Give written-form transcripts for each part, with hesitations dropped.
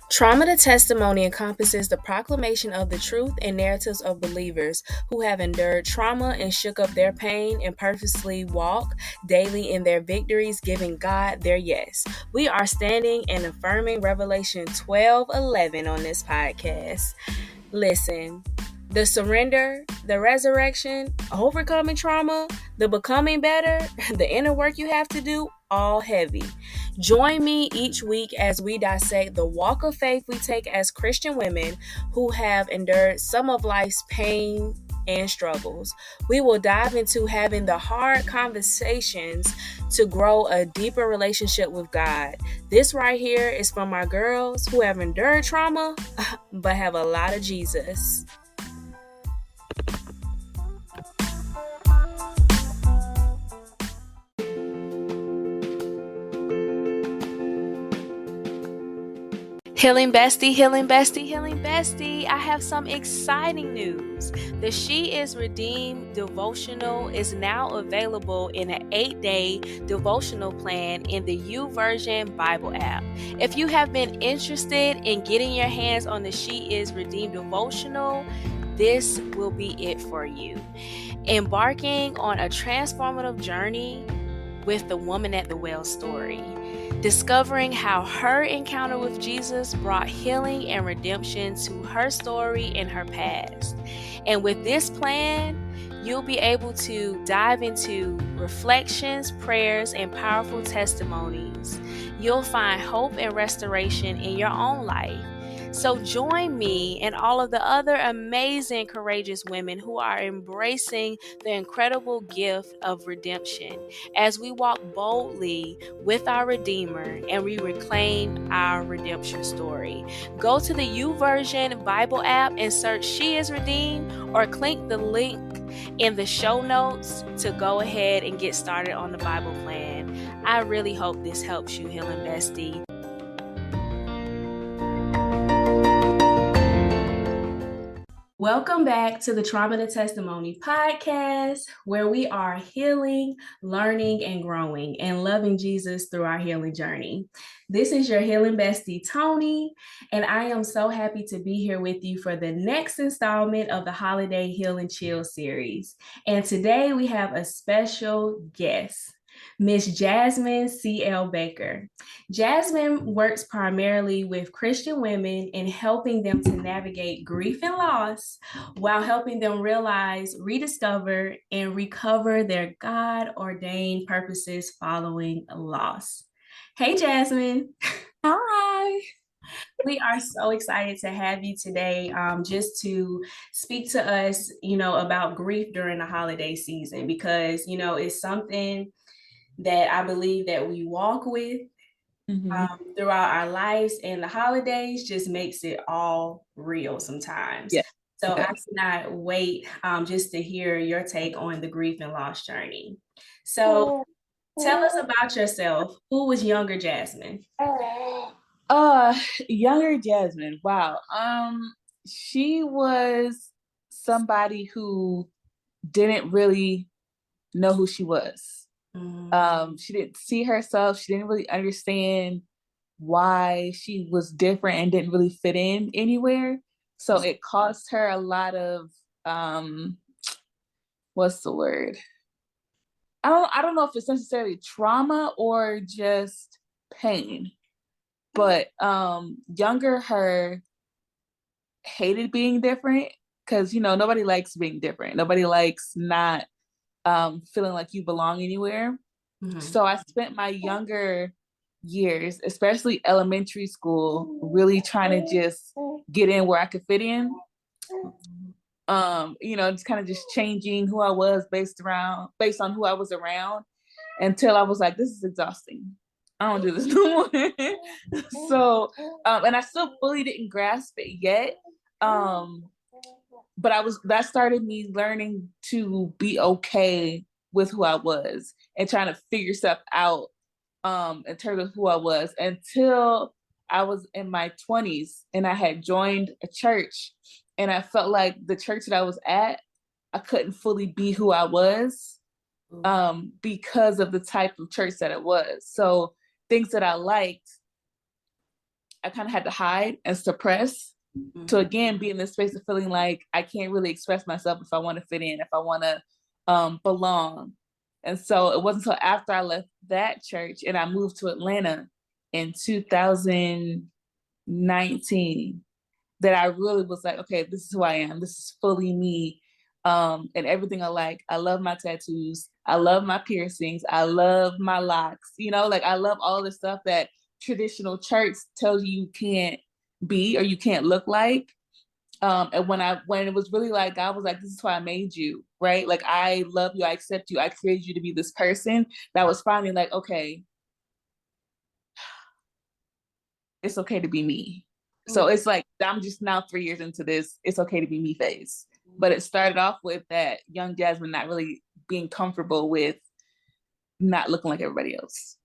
Trauma to Testimony encompasses the proclamation of the truth and narratives of believers who have endured trauma and shook up their pain and purposely walk daily in their victories, giving God their yes. We are standing and affirming Revelation 12:11 on this podcast. Listen, the surrender, the resurrection, overcoming trauma, the becoming better, the inner work you have to do, all heavy. Join me each week as we dissect the walk of faith we take as Christian women who have endured some of life's pain and struggles. We will dive into having the hard conversations to grow a deeper relationship with God. This right here is from our girls who have endured trauma but have a lot of Jesus. Healing Bestie, Healing Bestie, Healing Bestie. I have some exciting news. The She Is Redeemed devotional is now available in an 8-day devotional plan in the YouVersion Bible app. If you have been interested in getting your hands on the She Is Redeemed devotional, this will be it for you. Embarking on a transformative journey with the woman at the well story. Discovering how her encounter with Jesus brought healing and redemption to her story and her past. And with this plan, you'll be able to dive into reflections, prayers, and powerful testimonies. You'll find hope and restoration in your own life. So join me and all of the other amazing, courageous women who are embracing the incredible gift of redemption as we walk boldly with our Redeemer and we reclaim our redemption story. Go to the YouVersion Bible app and search She Is Redeemed or click the link in the show notes to go ahead and get started on the Bible plan. I really hope this helps you, Healing Bestie. Welcome back to the Trauma to Testimony podcast, where we are healing, learning, and growing and loving Jesus through our healing journey. This is your Healing Bestie, Tony, and I am so happy to be here with you for the next installment of the Holiday Heal and Chill series. And today we have a special guest, Miss Jasmine C.L. Baker. Jasmine works primarily with Christian women in helping them to navigate grief and loss while helping them realize, rediscover, and recover their God-ordained purposes following loss. Hey, Jasmine. Hi. We are so excited to have you today, just to speak to us, about grief during the holiday season, because, it's something that I believe that we walk with throughout our lives, and the holidays just makes it all real sometimes. Yeah. So I cannot wait just to hear your take on the grief and loss journey. So tell us about yourself. Who was younger Jasmine? Younger Jasmine. Wow. She was somebody who didn't really know who she was. She didn't see herself. She didn't really understand why she was different and didn't really fit in anywhere. So it caused her a lot of what's the word? I don't know if it's necessarily trauma or just pain. But younger her hated being different because, nobody likes being different. Nobody likes not feeling like you belong anywhere. Mm-hmm. So I spent my younger years, especially elementary school, really trying to just get in where I could fit in. Just kind of just changing who I was based on who I was around, until I was like, this is exhausting. I don't do this no more. So, and I still fully didn't grasp it yet. But that started me learning to be okay with who I was and trying to figure stuff out in terms of who I was, until I was in my 20s and I had joined a church, and I felt like the church that I was at, I couldn't fully be who I was because of the type of church that it was. So things that I liked, I kind of had to hide and suppress to again be in this space of feeling like I can't really express myself if I want to fit in, if I want to belong. And so it wasn't until after I left that church and I moved to Atlanta in 2019 that I really was like, okay, this is who I am. This is fully me. And everything I like. I love my tattoos. I love my piercings. I love my locks. You know, like I love all the stuff that traditional church tells you can't be or you can't look like. And when it was really like God was like, this is why I made you, right? Like I love you, I accept you, I created you to be this person. That was finally like, okay, it's okay to be me. So it's like I'm just now 3 years into this it's okay to be me phase. But it started off with that young Jasmine not really being comfortable with not looking like everybody else.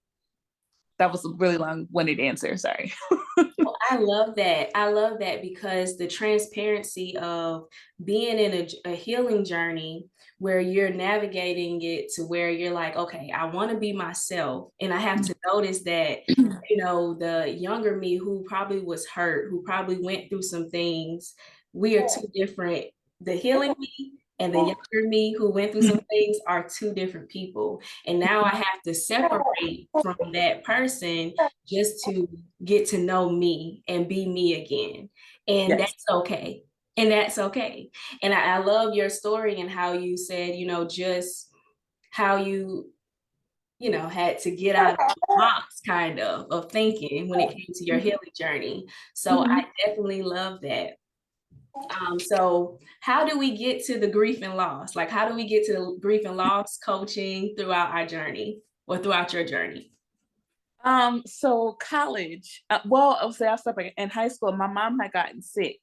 That was a really long-winded answer. Sorry. Well, I love that. I love that because the transparency of being in a healing journey where you're navigating it to where you're like, okay, I want to be myself. And I have to notice that, the younger me who probably was hurt, who probably went through some things, we are two different. The healing me and the younger me who went through some things are two different people. And now I have to separate from that person just to get to know me and be me again. And that's okay. And that's okay. And I love your story and how you said, just how you, had to get out of the box kind of thinking when it came to your healing journey. So I definitely love that. So how do we get to the grief and loss? Like, how do we get to the grief and loss coaching throughout our journey or throughout your journey? So college, I'll start back. In high school, my mom had gotten sick.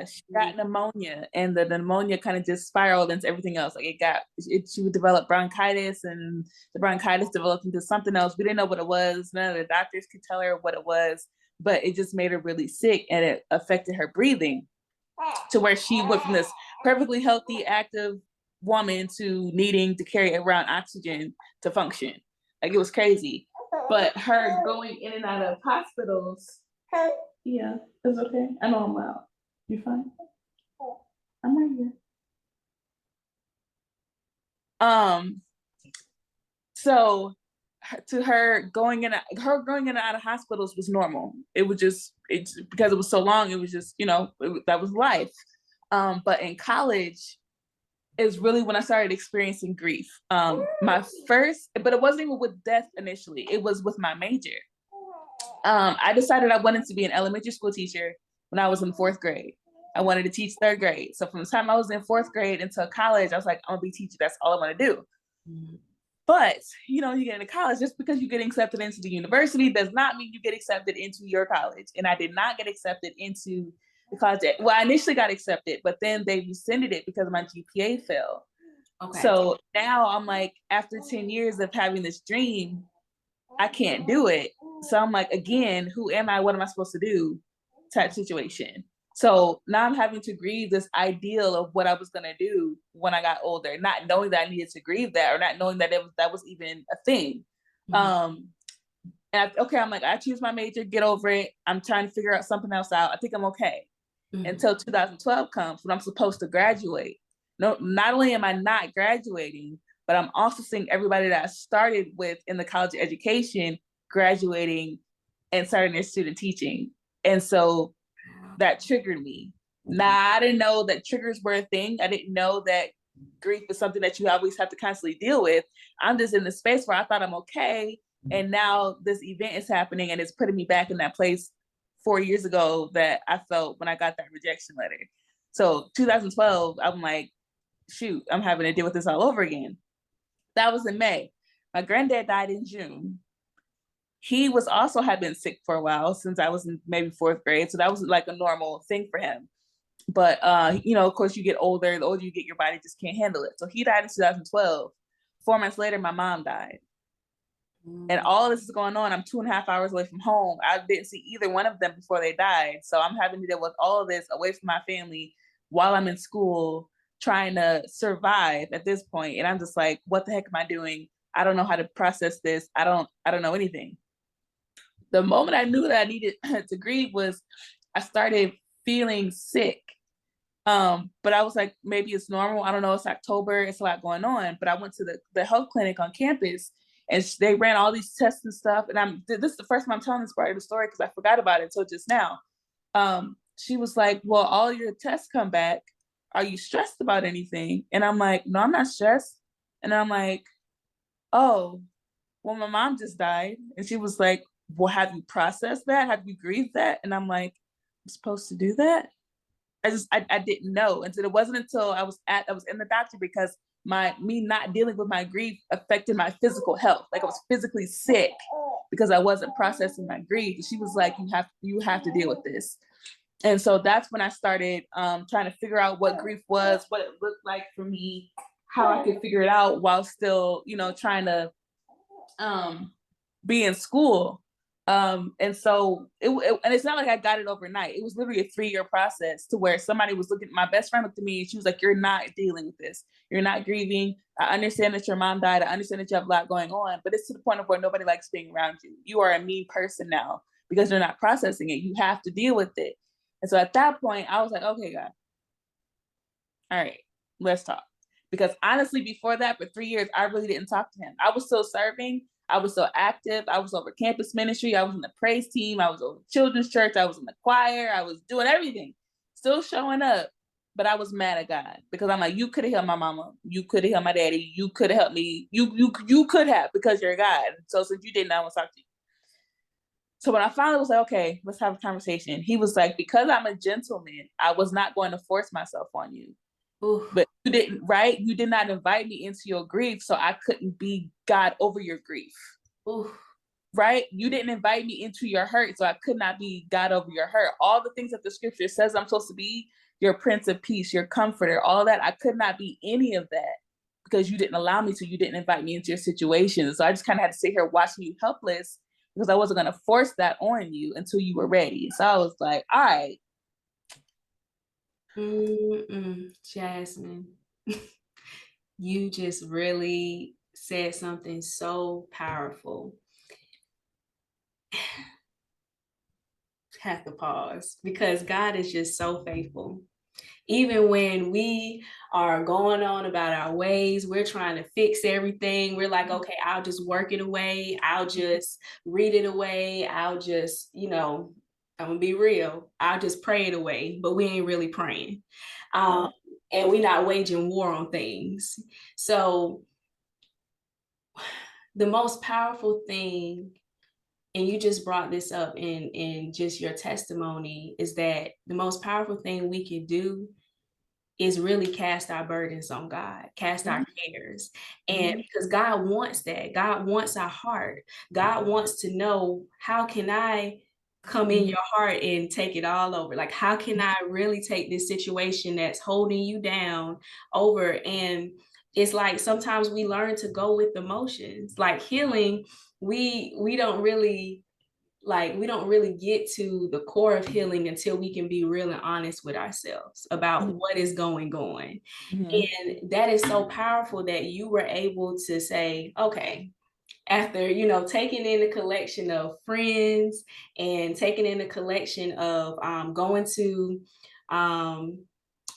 She got pneumonia, and the pneumonia kind of just spiraled into everything else. Like she would develop bronchitis, and the bronchitis developed into something else. We didn't know what it was. None of the doctors could tell her what it was, but it just made her really sick, and it affected her breathing to where she went from this perfectly healthy, active woman to needing to carry around oxygen to function. Like it was crazy. But her going in and out of hospitals, yeah, it's okay. I know I'm loud. You fine? I'm right here. So to her going in and out of hospitals was normal. It was just because it was so long. It was just that was life. But in college is really when I started experiencing grief. My first, but it wasn't even with death initially. It was with my major. I decided I wanted to be an elementary school teacher when I was in 4th grade. I wanted to teach 3rd grade. So from the time I was in 4th grade until college, I was like, I'm gonna be teaching. That's all I want to do. But you get into college, just because you get accepted into the university does not mean you get accepted into your college. And I did not get accepted into the college. Well, I initially got accepted, but then they rescinded it because my GPA fell. Okay. So now I'm like, after 10 years of having this dream, I can't do it. So I'm like, again, who am I? What am I supposed to do? Type situation. So now I'm having to grieve this ideal of what I was going to do when I got older, not knowing that I needed to grieve that, or not knowing that that was even a thing. I'm like, I choose my major, get over it. I'm trying to figure out something else out. I think I'm okay. Until 2012 comes when I'm supposed to graduate. No, not only am I not graduating, but I'm also seeing everybody that I started with in the college education graduating and starting their student teaching. And so that triggered me. Now, I didn't know that triggers were a thing. I didn't know that grief is something that you always have to constantly deal with. I'm just in the space where I thought I'm okay. And now this event is happening and it's putting me back in that place 4 years ago that I felt when I got that rejection letter. So 2012, I'm like, shoot, I'm having to deal with this all over again. That was in May. My granddad died in June. He was also had been sick for a while since I was in maybe 4th grade. So that was like a normal thing for him. But, of course, you get older, the older you get, your body just can't handle it. So he died in 2012. 4 months later, my mom died. And all this is going on. I'm 2.5 hours away from home. I didn't see either one of them before they died. So I'm having to deal with all of this away from my family while I'm in school, trying to survive at this point. And I'm just like, what the heck am I doing? I don't know how to process this. I don't know anything. the moment I knew that I needed to grieve was I started feeling sick. But I was like, maybe it's normal. I don't know. It's October. It's a lot going on. But I went to the health clinic on campus, and they ran all these tests and stuff. And this is the first time I'm telling this part of the story because I forgot about it until just now. She was like, well, all your tests come back. Are you stressed about anything? And I'm like, no, I'm not stressed. And I'm like, oh, well, my mom just died. And she was like, well, have you processed that? Have you grieved that? And I'm like, I'm supposed to do that? I didn't know. And so it wasn't until I was in the doctor because me not dealing with my grief affected my physical health. Like I was physically sick because I wasn't processing my grief. And she was like, you have to deal with this. And so that's when I started trying to figure out what grief was, what it looked like for me, how I could figure it out while still, trying to be in school. And so and it's not like I got it overnight. It was literally a 3-year process to where somebody was my best friend looked at me and she was like, you're not dealing with this. You're not grieving. I understand that your mom died. I understand that you have a lot going on, but it's to the point of where nobody likes being around you. You are a mean person now because you're not processing it. You have to deal with it. And so at that point, I was like, okay, God, all right, let's talk. Because honestly, before that, for 3 years, I really didn't talk to him. I was still serving. I was so active. I was over campus ministry. I was in the praise team. I was over children's church. I was in the choir. I was doing everything, still showing up. But I was mad at God because I'm like, you could have helped my mama. You could have helped my daddy. You could have helped me. You could have because you're God. So since you didn't, I want to talk to you. So when I finally was like, okay, let's have a conversation. He was like, because I'm a gentleman, I was not going to force myself on you. Oof. But you didn't, right? You did not invite me into your grief, so I couldn't be God over your grief. Oof. Right? You didn't invite me into your hurt, so I could not be God over your hurt. All the things that the scripture says I'm supposed to be, your Prince of Peace, your comforter, all that, I could not be any of that because you didn't allow me to. You didn't invite me into your situation. So I just kind of had to sit here watching you helpless because I wasn't going to force that on you until you were ready. So I was like, all right. Jasmine, you just really said something so powerful. Have to pause because God is just so faithful. Even when we are going on about our ways, we're trying to fix everything. We're like, okay, I'll just work it away. I'll just read it away. I'll just, I'm gonna be real. I'll just pray it away, but we ain't really praying. And we're not waging war on things. So the most powerful thing, and you just brought this up in just your testimony, is that the most powerful thing we can do is really cast our burdens on God, cast our cares. And because God wants that, God wants our heart. God wants to know, how can I come in your heart and take it all over? Like, how can I really take this situation that's holding you down over? And it's like, sometimes we learn to go with emotions. Like healing, we don't really get to the core of healing until we can be real and honest with ourselves about what is going on. And that is so powerful that you were able to say, okay, after, taking in a collection of friends and taking in a collection of going to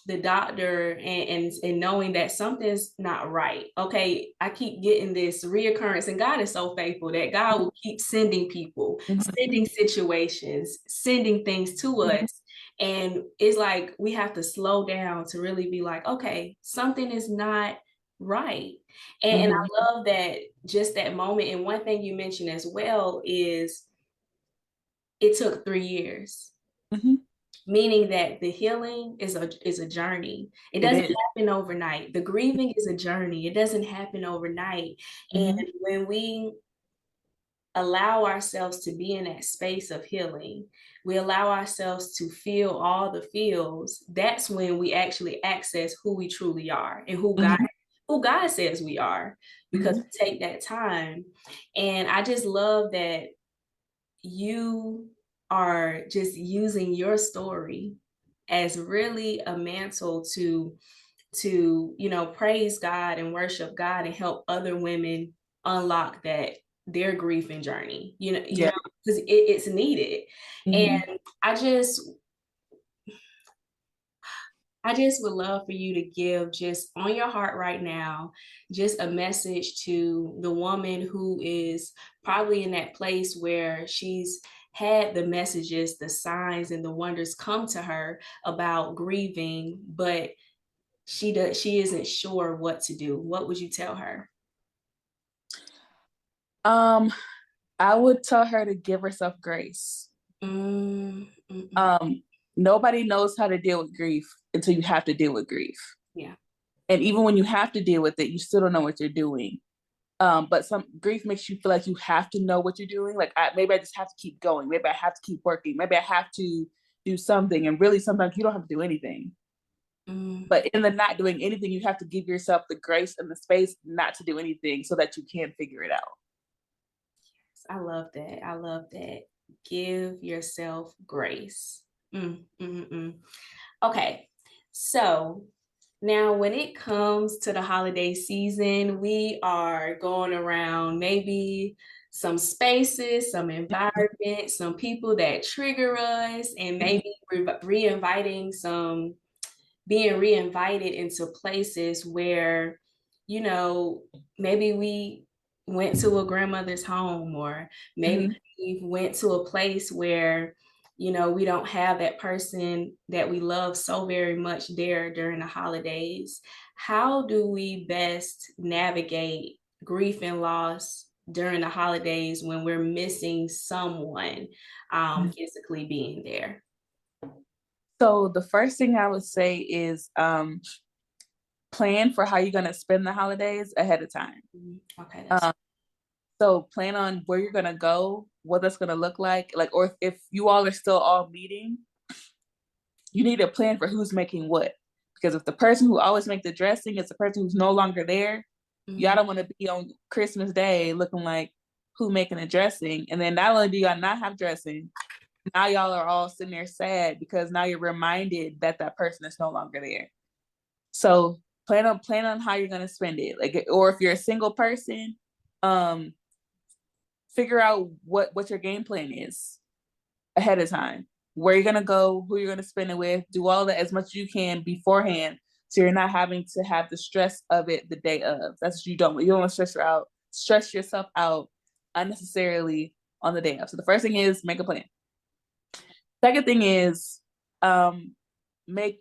the doctor and knowing that something's not right. Okay, I keep getting this reoccurrence, and God is so faithful that God will keep sending people, sending situations, sending things to us. And it's like we have to slow down to really be like, okay, something is not right. And I love that, just that moment. And one thing you mentioned as well is it took 3 years. Meaning that the healing is a journey. It doesn't happen overnight. The grieving is a journey. It doesn't happen overnight. And when we allow ourselves to be in that space of healing, we allow ourselves to feel all the feels, that's when we actually access who we truly are and who God says we are, because we take that time. And I just love that you are just using your story as really a mantle to praise God and worship God and help other women unlock that their grieving journey, you know, Yeah. because it's needed. Mhm. And I just would love for you to give, just on your heart right now, just a message to the woman who is probably in that place where she's had the messages, the signs, and the wonders come to her about grieving, but she isn't sure what to do. What would you tell her? I would tell her to give herself grace. Mm, mm, mm. Nobody knows how to deal with grief until you have to deal with grief. Yeah. And even when you have to deal with it, you still don't know what you're doing. But some grief makes you feel like you have to know what you're doing. Like maybe I just have to keep going. Maybe I have to keep working. Maybe I have to do something. And really, sometimes you don't have to do anything. Mm. But in the not doing anything, you have to give yourself the grace and the space not to do anything so that you can figure it out. I love that. I love that. Give yourself grace. Mm, mm, mm. Okay. So now, when it comes to the holiday season, we are going around maybe some spaces, some environments, some people that trigger us, and maybe re-inviting some being reinvited into places where, you know, maybe we went to a grandmother's home, or maybe Mm-hmm. we went to a place where, we don't have that person that we love so very much there during the holidays. How do we best navigate grief and loss during the holidays when we're missing someone physically being there? So the first thing I would say is plan for how you're going to spend the holidays ahead of time. Okay, that's Um, so plan on where you're going to go, what that's going to look like, or if you all are still all meeting, you need a plan for who's making what. Because if the person who always make the dressing is the person who's no longer there, y'all don't want to be on Christmas Day looking like who making the dressing. And then not only do y'all not have dressing, now y'all are all sitting there sad because now you're reminded that that person is no longer there. So plan on how you're gonna spend it. Like, or if you're a single person, um, figure out what your game plan is ahead of time. Where you're gonna go, who you're gonna spend it with, do all that as much as you can beforehand, so you're not having to have the stress of it the day of. That's what you don't want. You don't want to stress yourself out unnecessarily on the day of. So the first thing is make a plan. Second thing is make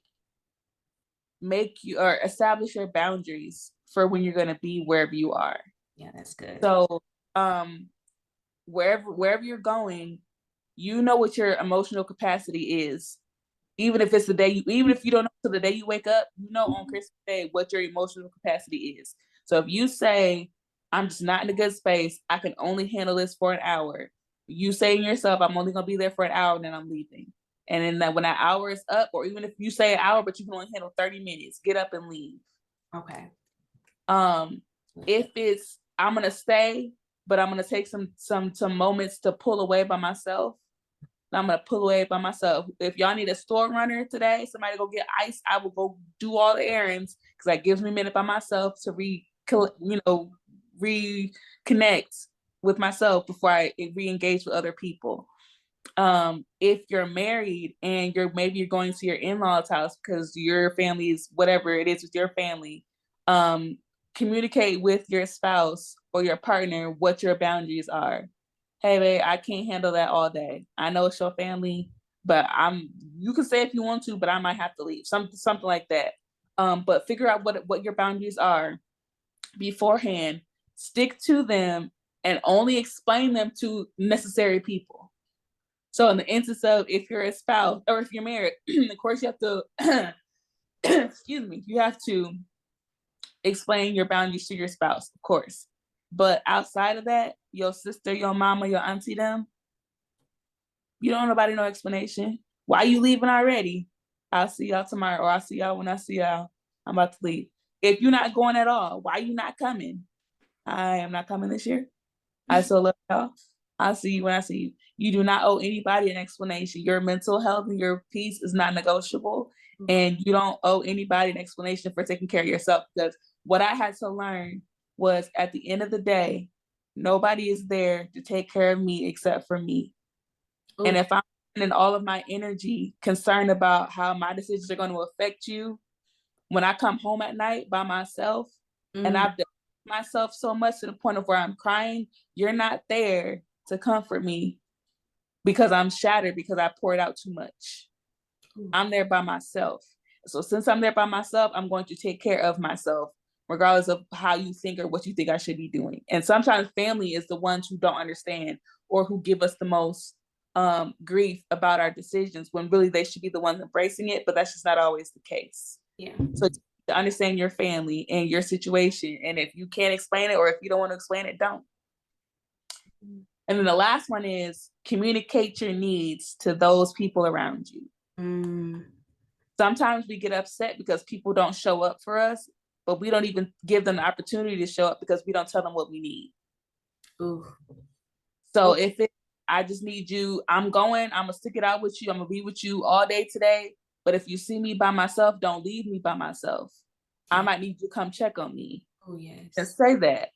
you or establish your boundaries for when you're going to be wherever you are. Yeah, that's good. So wherever you're going, you know what your emotional capacity is. Even if it's even if you don't know till the day you wake up, you know on Christmas Day what your emotional capacity is. So if you say, I'm just not in a good space, I can only handle this for an hour. You say in yourself, I'm only gonna be there for an hour and then I'm leaving. And then when that hour is up, or even if you say an hour, but you can only handle 30 minutes, get up and leave. Okay. If it's I'm gonna stay, but I'm gonna take some moments to pull away by myself. I'm gonna pull away by myself. If y'all need a store runner today, somebody go get ice, I will go do all the errands because that gives me a minute by myself to reconnect with myself before I re-engage with other people. If you're married and maybe you're going to your in-laws house because your family is whatever it is with your family, communicate with your spouse or your partner what your boundaries are. Hey babe, I can't handle that all day. I know it's your family, but you can say if you want to, but I might have to leave. Something like that. But figure out what your boundaries are beforehand, stick to them, and only explain them to necessary people. So in the instance of if you're a spouse or if you're married, of course you have to excuse me, you have to explain your boundaries to your spouse, of course. But outside of that, your sister, your mama, your auntie, them, you don't nobody no explanation. Why you leaving already? I'll see y'all tomorrow, or I'll see y'all when I see y'all. I'm about to leave. If you're not going at all, why you not coming? I am not coming this year. I still love y'all. I'll see you when I see you. You do not owe anybody an explanation. Your mental health and your peace is not negotiable. And you don't owe anybody an explanation for taking care of yourself. Because what I had to learn was at the end of the day, Nobody is there to take care of me except for me. Ooh. And if I'm spending all of my energy concerned about how my decisions are going to affect you, when I come home at night by myself, and I've done myself so much to the point of where I'm crying, you're not there to comfort me because I'm shattered because I poured out too much. I'm there by myself. So since I'm there by myself, I'm going to take care of myself, regardless of how you think or what you think I should be doing. And sometimes family is the ones who don't understand or who give us the most grief about our decisions, when really they should be the ones embracing it, but that's just not always the case. Yeah. So to understand your family and your situation, and if you can't explain it or if you don't want to explain it, don't. And then the last one is communicate your needs to those people around you. Sometimes we get upset because people don't show up for us, but we don't even give them the opportunity to show up because we don't tell them what we need. Ooh. So if I just need you, I'm gonna stick it out with you. I'm gonna be with you all day today. But if you see me by myself, don't leave me by myself. I might need you to come check on me. Oh, yes. And say that.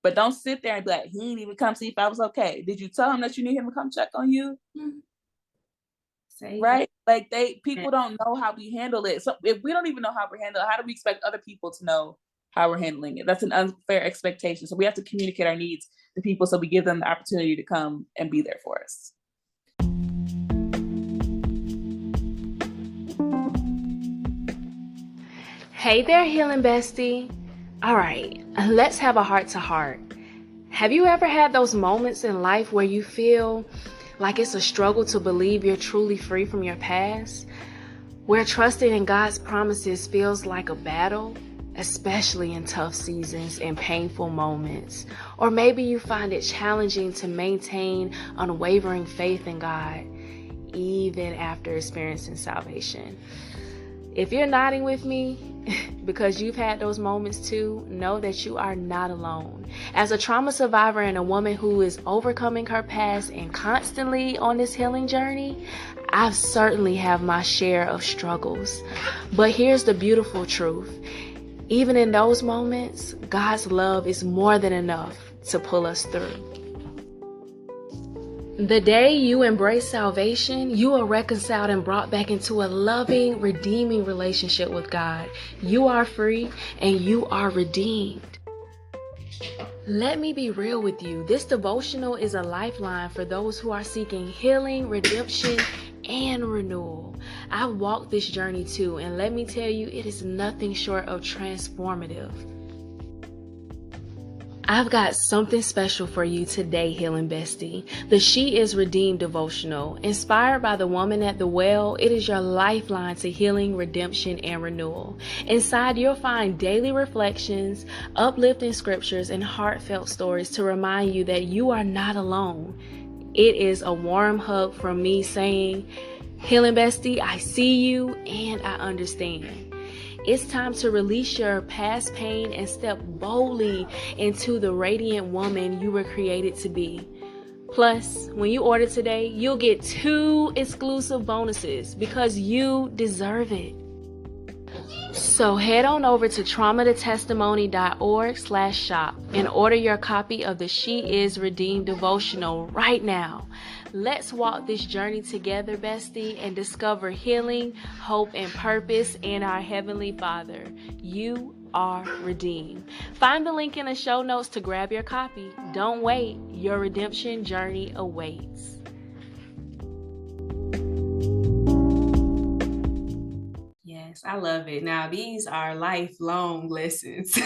But don't sit there and be like, he didn't even come see if I was okay. Did you tell him that you need him to come check on you? Right? Like people don't know how we handle it. So if we don't even know how we handle it, how do we expect other people to know how we're handling it? That's an unfair expectation. So we have to communicate our needs to people so we give them the opportunity to come and be there for us. Hey there, Healing Bestie. All right, let's have a heart-to-heart. Have you ever had those moments in life where you feel like it's a struggle to believe you're truly free from your past? Where trusting in God's promises feels like a battle, especially in tough seasons and painful moments? Or maybe you find it challenging to maintain unwavering faith in God, even after experiencing salvation. If you're nodding with me because you've had those moments too, know that you are not alone. As a trauma survivor and a woman who is overcoming her past and constantly on this healing journey, I certainly have my share of struggles. But here's the beautiful truth. Even in those moments, God's love is more than enough to pull us through. The day you embrace salvation, you are reconciled and brought back into a loving, redeeming relationship with God. You are free and you are redeemed. Let me be real with you. This devotional is a lifeline for those who are seeking healing, redemption, and renewal. I've walked this journey too, and let me tell you, it is nothing short of transformative. I've got something special for you today, Healing Bestie. The She Is Redeemed devotional. Inspired by the woman at the well, it is your lifeline to healing, redemption, and renewal. Inside, you'll find daily reflections, uplifting scriptures, and heartfelt stories to remind you that you are not alone. It is a warm hug from me saying, Healing Bestie, I see you and I understand. It's time to release your past pain and step boldly into the radiant woman you were created to be. Plus, when you order today, you'll get 2 exclusive bonuses because you deserve it. So head on over to traumatotestimony.org/shop and order your copy of the She Is Redeemed devotional right now. Let's walk this journey together, bestie, and discover healing, hope, and purpose in our Heavenly Father. You are redeemed. Find the link in the show notes to grab your copy. Don't wait. Your redemption journey awaits. Yes, I love it. Now, these are lifelong lessons.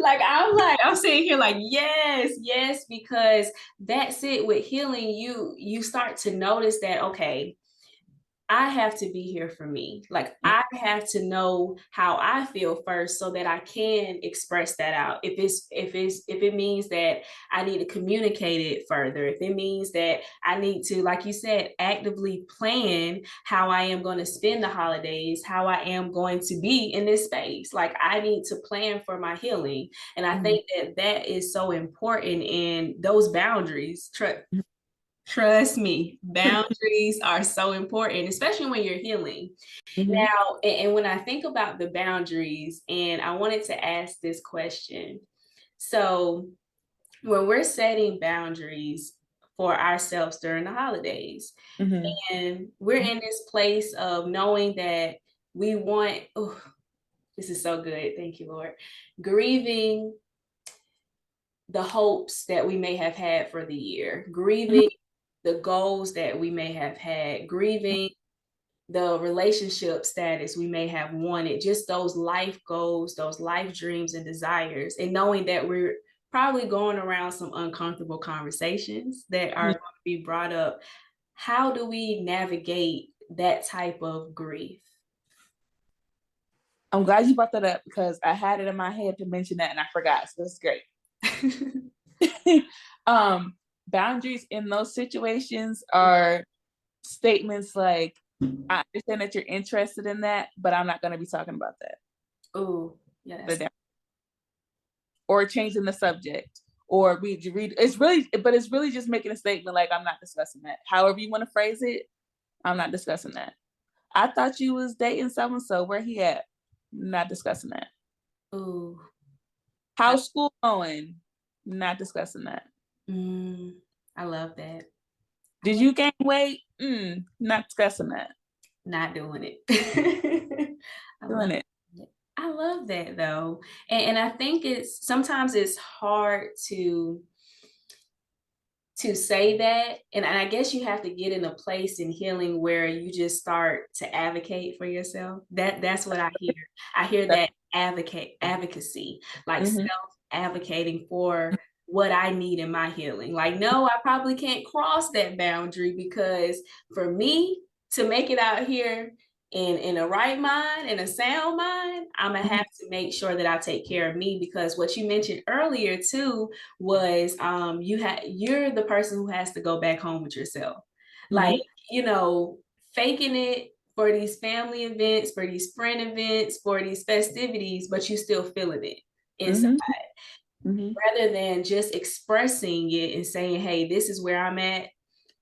I'm sitting here like, yes, because that's it. With healing, you start to notice that, okay, I have to be here for me. Like, I have to know how I feel first so that I can express that out. If it means that I need to communicate it further, if it means that I need to, like you said, actively plan how I am going to spend the holidays, how I am going to be in this space. Like, I need to plan for my healing. And I think that is so important, in those boundaries. Trust me, boundaries are so important, especially when you're healing. Now, and when I think about the boundaries, and I wanted to ask this question. So when we're setting boundaries for ourselves during the holidays, and we're in this place of knowing that we want, oh, this is so good. Thank you, Lord. Grieving the hopes that we may have had for the year, grieving the goals that we may have had, grieving the relationship status we may have wanted, just those life goals, those life dreams and desires, and knowing that we're probably going around some uncomfortable conversations that are going to be brought up. How do we navigate that type of grief? I'm glad you brought that up because I had it in my head to mention that and I forgot. So that's great. Boundaries in those situations are statements like, I understand that you're interested in that, but I'm not going to be talking about that. Oh, yeah. Or changing the subject, or read. It's really just making a statement like, I'm not discussing that. However you want to phrase it, I'm not discussing that. I thought you was dating so-and-so. Where he at? Not discussing that. Ooh. How's school going? Not discussing that. I love that. Did you gain weight? Not discussing that. Not doing it. I love that though. And I think sometimes it's hard to say that. And I guess you have to get in a place in healing where you just start to advocate for yourself. That's what I hear. I hear that advocacy, like self-advocating for what I need in my healing. Like, no, I probably can't cross that boundary, because for me to make it out here in a right mind and a sound mind, I'm gonna have to make sure that I take care of me, because what you mentioned earlier too was you're the person who has to go back home with yourself. Like, faking it for these family events, for these friend events, for these festivities, but you still feeling it inside. Rather than just expressing it and saying, hey, this is where I'm at.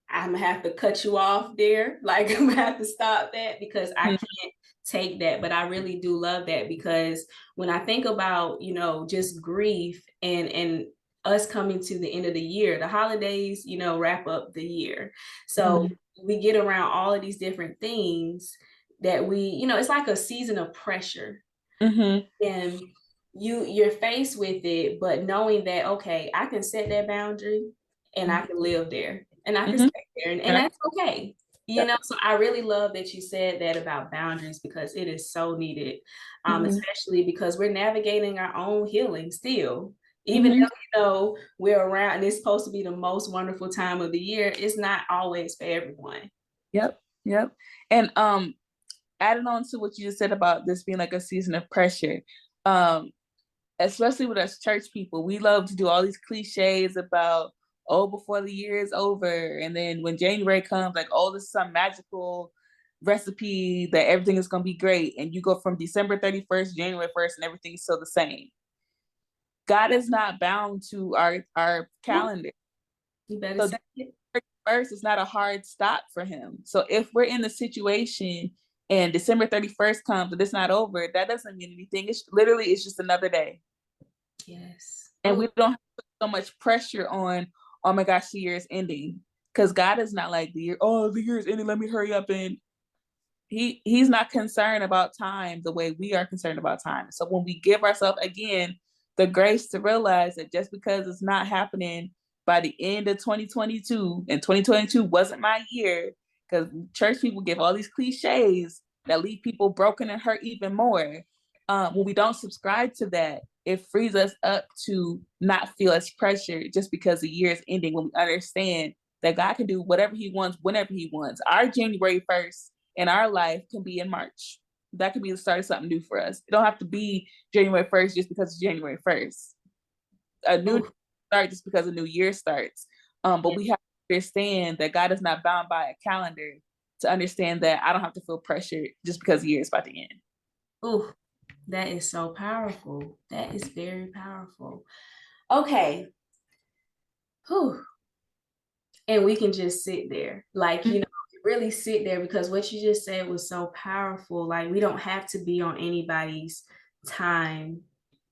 I'm gonna have to cut you off there. Like, I'm gonna have to stop that because I can't take that. But I really do love that, because when I think about, just grief and us coming to the end of the year, the holidays, wrap up the year. So we get around all of these different things that it's like a season of pressure. And you're faced with it, but knowing that, okay, I can set that boundary and I can live there and I can stay there, and that's okay. So I really love that you said that about boundaries, because it is so needed, especially because we're navigating our own healing still. Even though we're around and it's supposed to be the most wonderful time of the year, it's not always for everyone. Yep. And adding on to what you just said about this being like a season of pressure, especially with us church people, we love to do all these cliches about, before the year is over, and then when January comes, like, this is some magical recipe that everything is going to be great, and you go from December 31st, January 1st, and everything is still the same. God is not bound to our calendar. You better say it. First is not a hard stop for him. So if we're in the situation and December 31st comes and it's not over, that doesn't mean anything. It's just another day. Yes. And we don't have to put so much pressure on, oh my gosh, the year is ending. Because God is not like the year is ending, let me hurry up. And he's not concerned about time the way we are concerned about time. So when we give ourselves, again, the grace to realize that just because it's not happening by the end of 2022, and 2022 wasn't my year, because church people give all these cliches that leave people broken and hurt even more. When we don't subscribe to that, it frees us up to not feel as pressure just because the year is ending, when we understand that God can do whatever he wants, whenever he wants. Our January 1st in our life can be in March. That could be the start of something new for us. It don't have to be January 1st just because it's January 1st. A new start just because a new year starts. But we have to understand that God is not bound by a calendar, to understand that I don't have to feel pressured just because the year is about to end. Oh, that is so powerful. That is very powerful. Okay. Whew. And we can just sit there, like, really sit there, because what you just said was so powerful. Like, we don't have to be on anybody's time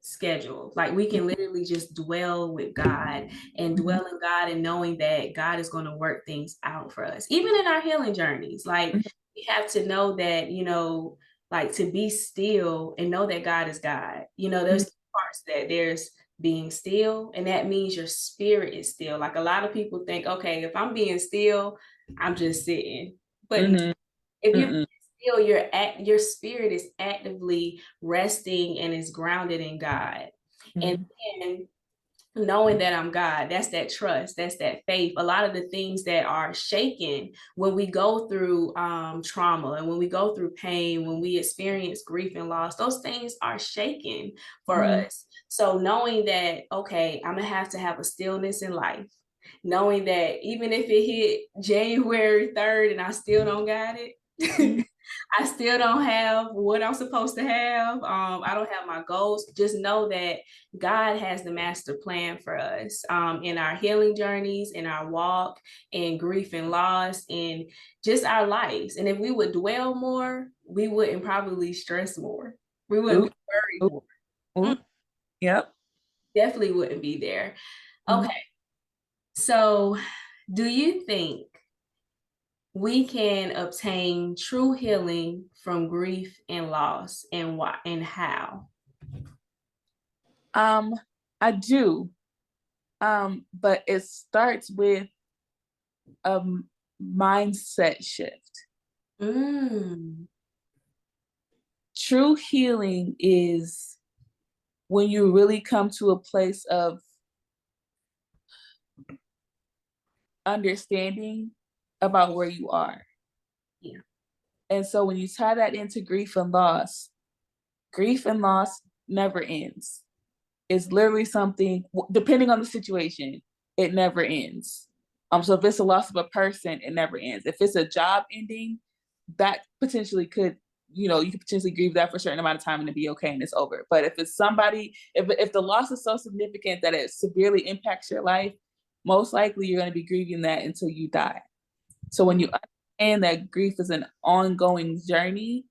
schedule. Like we can literally just dwell with God and dwell in God and knowing that God is going to work things out for us, even in our healing journeys. Like we have to know that, like to be still and know that God is God. There's two parts that there's being still, and that means your spirit is still. Like a lot of people think, okay, if I'm being still, I'm just sitting. But if you're still, your spirit is actively resting and is grounded in God. And then knowing that I'm God, that's that trust, that's that faith. A lot of the things that are shaken when we go through trauma and when we go through pain, when we experience grief and loss, those things are shaken for us. So knowing that, okay, I'm gonna have to have a stillness in life, knowing that even if it hit January 3rd and I still don't got it, I still don't have what I'm supposed to have. I don't have my goals. Just know that God has the master plan for us in our healing journeys, in our walk, in grief and loss, in just our lives. And if we would dwell more, we wouldn't probably stress more. We wouldn't be worried more. Yep. Definitely wouldn't be there. Okay. So do you think we can obtain true healing from grief and loss, and why and how? I do. But it starts with a mindset shift. True healing is when you really come to a place of understanding about where you are. Yeah. And so when you tie that into grief and loss never ends. It's literally something, depending on the situation, it never ends. So if it's a loss of a person, it never ends. If it's a job ending, that potentially could, you could potentially grieve that for a certain amount of time and it'd be okay and it's over. But if it's somebody, if the loss is so significant that it severely impacts your life, most likely you're going to be grieving that until you die. So when you understand that grief is an ongoing journey,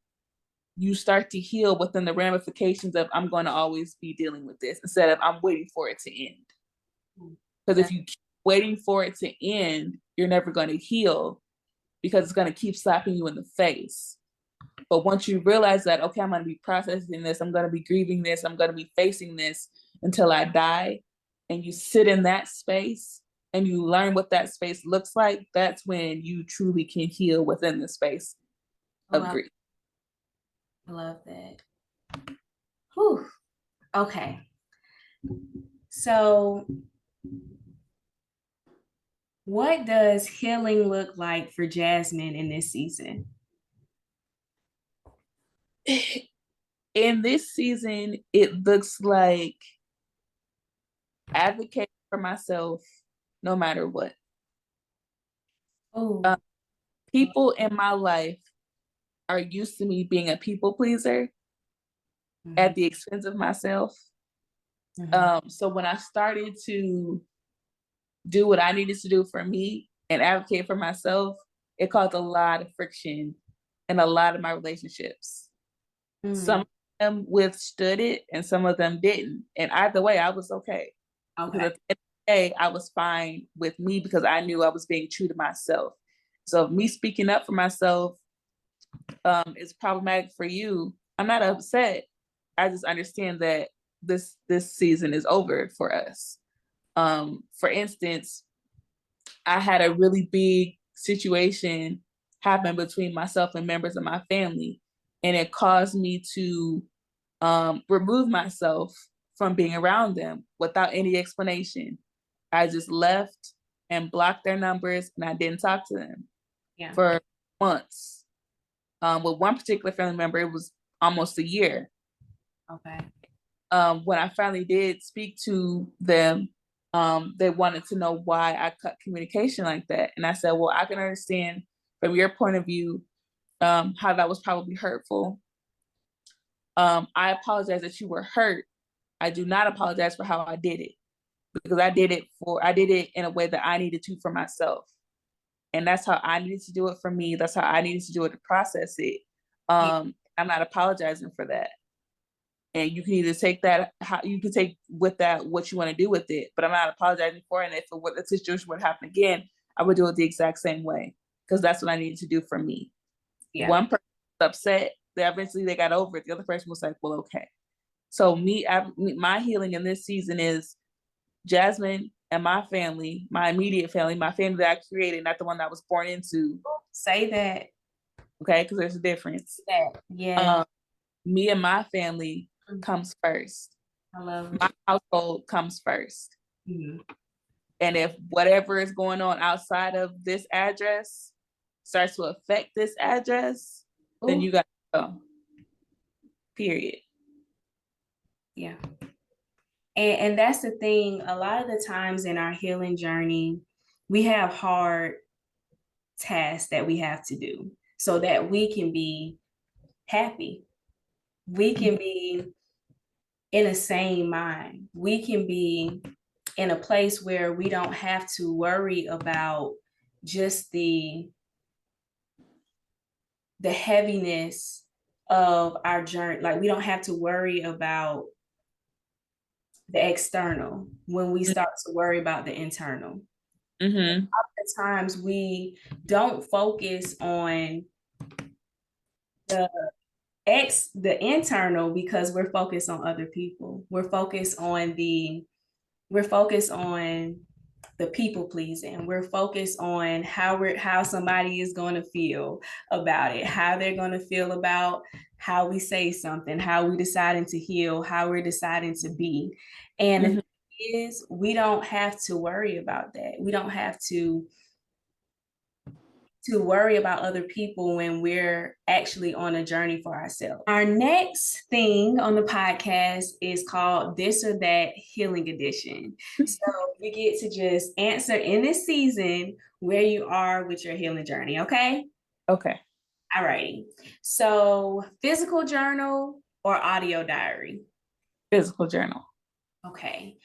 you start to heal within the ramifications of I'm going to always be dealing with this instead of I'm waiting for it to end. Because if you keep waiting for it to end, you're never going to heal because it's going to keep slapping you in the face. But once you realize that, okay, I'm going to be processing this, I'm going to be grieving this, I'm going to be facing this until I die, and you sit in that space and you learn what that space looks like, that's when you truly can heal within the space of grief. I love that. Whew. Okay. So what does healing look like for Jasmine in this season? In this season, it looks like advocating for myself no matter what. People in my life are used to me being a people pleaser at the expense of myself. So when I started to do what I needed to do for me and advocate for myself, it caused a lot of friction in a lot of my relationships. Some of them withstood it and some of them didn't. And either way, I was okay. Because at the end of the day, I was fine with me because I knew I was being true to myself. So if me speaking up for myself is problematic for you, I'm not upset. I just understand that this season is over for us. For instance, I had a really big situation happen between myself and members of my family, and it caused me to remove myself from being around them without any explanation. I just left and blocked their numbers, and I didn't talk to them for months. With one particular family member, it was almost a year. When I finally did speak to them, they wanted to know why I cut communication like that. And I said, well, I can understand from your point of view how that was probably hurtful. I apologize that you were hurt. I do not apologize for how I did it, because I did it in a way that I needed to for myself. And that's how I needed to do it for me. That's how I needed to do it to process it. I'm not apologizing for that. And you can either take that, how you can take with that what you want to do with it. But I'm not apologizing for it. And if what the situation would happen again, I would do it the exact same way, because that's what I needed to do for me. Yeah. One person was upset. Eventually they got over it. The other person was like, well, okay. So my healing in this season is Jasmine and my family, my immediate family, my family that I created, not the one that I was born into. Say that. Okay, because there's a difference. Yeah. Me and my family comes first. I love it. My household comes first. Mm-hmm. And if whatever is going on outside of this address starts to affect this address, then you got to go. Period. Yeah. And that's the thing. A lot of the times in our healing journey, we have hard tasks that we have to do so that we can be happy. We can be in a sane mind. We can be in a place where we don't have to worry about just the heaviness of our journey. Like, we don't have to worry about the external when we start to worry about the internal. Mm-hmm. Times we don't focus on the internal because we're focused on other people. We're focused on the people pleasing. We're focused on how somebody is going to feel about it, how they're going to feel about how we say something, how we deciding to heal, how we're deciding to be. And the thing is, we don't have to worry about that. We don't have to worry about other people when we're actually on a journey for ourselves. Our next thing on the podcast is called This or That Healing Edition. So you get to just answer in this season where you are with your healing journey, okay? Okay. All righty. So physical journal or audio diary? Physical journal. Okay.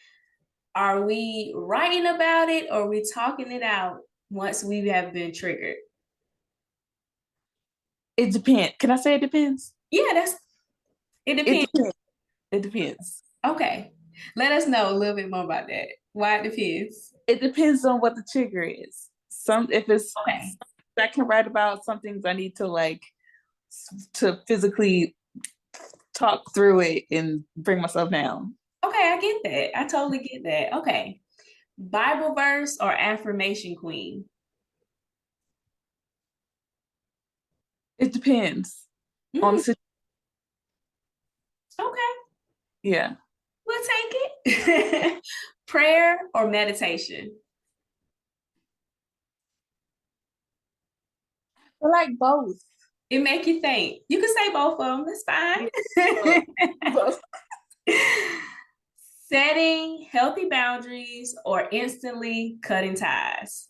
Are we writing about it or are we talking it out once we have been triggered? It depends. Can I say it depends? Yeah, it depends. It depends. Okay. Let us know a little bit more about that. Why it depends. It depends on what the trigger is. If it's okay, I can write about, some things I need to physically talk through it and bring myself down. Okay, I get that. I totally get that. Okay. Bible verse or affirmation queen? It depends on the situation. Okay. Yeah. We'll take it. Prayer or meditation? I like both. It make you think. You can say both of them. That's fine. Both. Setting healthy boundaries or instantly cutting ties?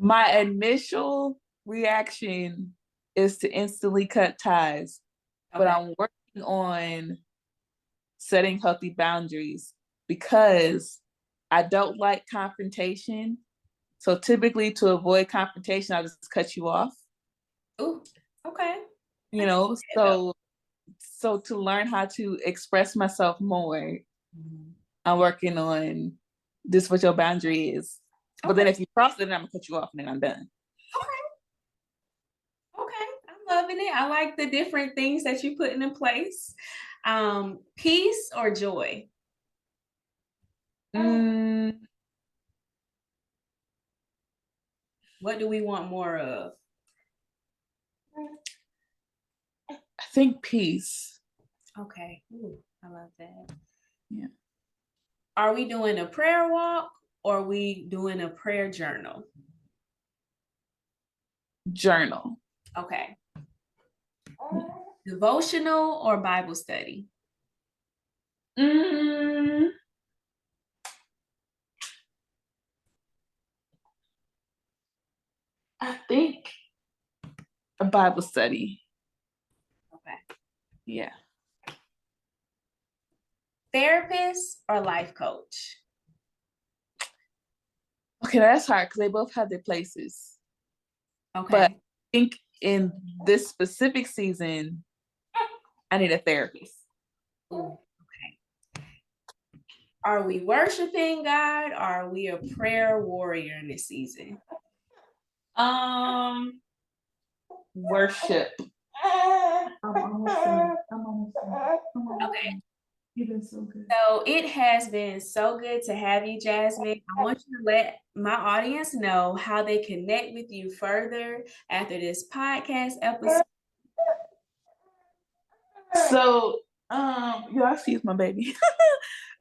My initial reaction is to instantly cut ties, but I'm working on setting healthy boundaries because I don't like confrontation. So typically, to avoid confrontation, I'll just cut you off. Oh, okay. You know, so to learn how to express myself more, I'm working on this, what your boundary is. But then if you cross it, then I'm gonna cut you off and then I'm done. Okay, I'm loving it. I like the different things that you're putting in place. Peace or joy? What do we want more of? I think peace. Okay. Ooh, I love that. Yeah. Are we doing a prayer walk or are we doing a prayer journal? Journal. Okay. Devotional or Bible study? I think a Bible study. Okay. Yeah. Therapist or life coach? Okay, that's hard because they both have their places. Okay. But I think in this specific season, I need a therapist. Ooh, okay. Are we worshiping God or are we a prayer warrior in this season? Worship. Okay. You've been so good. So it has been so good to have you, Jasmine. I want you to let my audience know how they connect with you further after this podcast episode. So, y'all excuse my baby.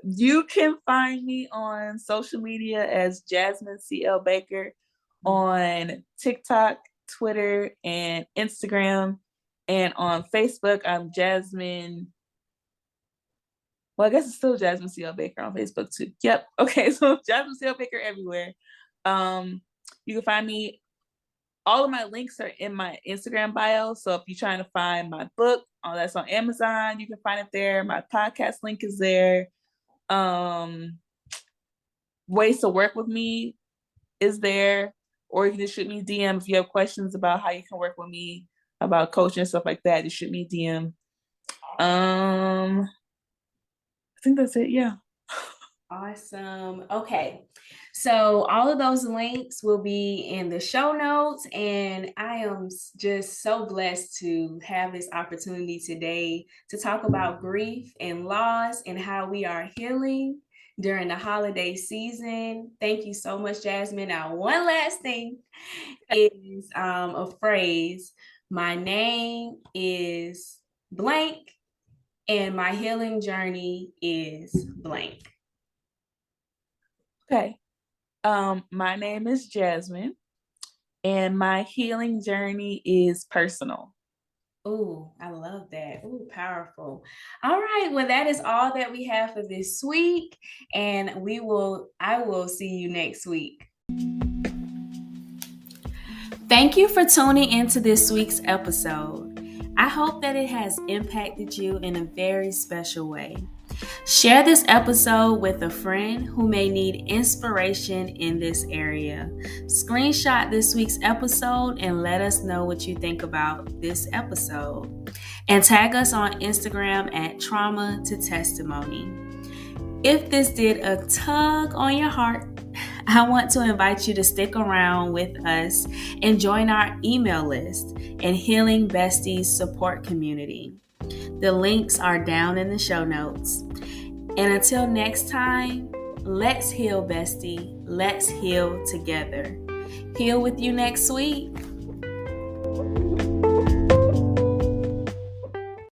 You can find me on social media as Jasmine CL Baker on TikTok, Twitter, and Instagram. And on Facebook, I'm Jasmine. Well, I guess it's still Jasmine CL Baker on Facebook too. Yep. Okay, so Jasmine CL Baker everywhere. You can find me. All of my links are in my Instagram bio. So if you're trying to find my book, that's on Amazon, you can find it there. My podcast link is there. Ways to work with me is there, or you can just shoot me a DM if you have questions about how you can work with me, about coaching and stuff like that. Just shoot me a DM. I think that's it. Yeah. Awesome. Okay. So all of those links will be in the show notes. And I am just so blessed to have this opportunity today to talk about grief and loss and how we are healing during the holiday season. Thank you so much, Jasmine. Now, one last thing is a phrase. My name is blank and my healing journey is blank. Okay. My name is Jasmine, and my healing journey is personal. Oh, I love that. Oh, powerful. All right. Well, that is all that we have for this week. And I will see you next week. Thank you for tuning into this week's episode. I hope that it has impacted you in a very special way. Share this episode with a friend who may need inspiration in this area. Screenshot this week's episode and let us know what you think about this episode. And tag us on Instagram at Trauma to Testimony. If this did a tug on your heart, I want to invite you to stick around with us and join our email list and Healing Bestie support community. The links are down in the show notes. And until next time, let's heal, bestie. Let's heal together. Heal with you next week.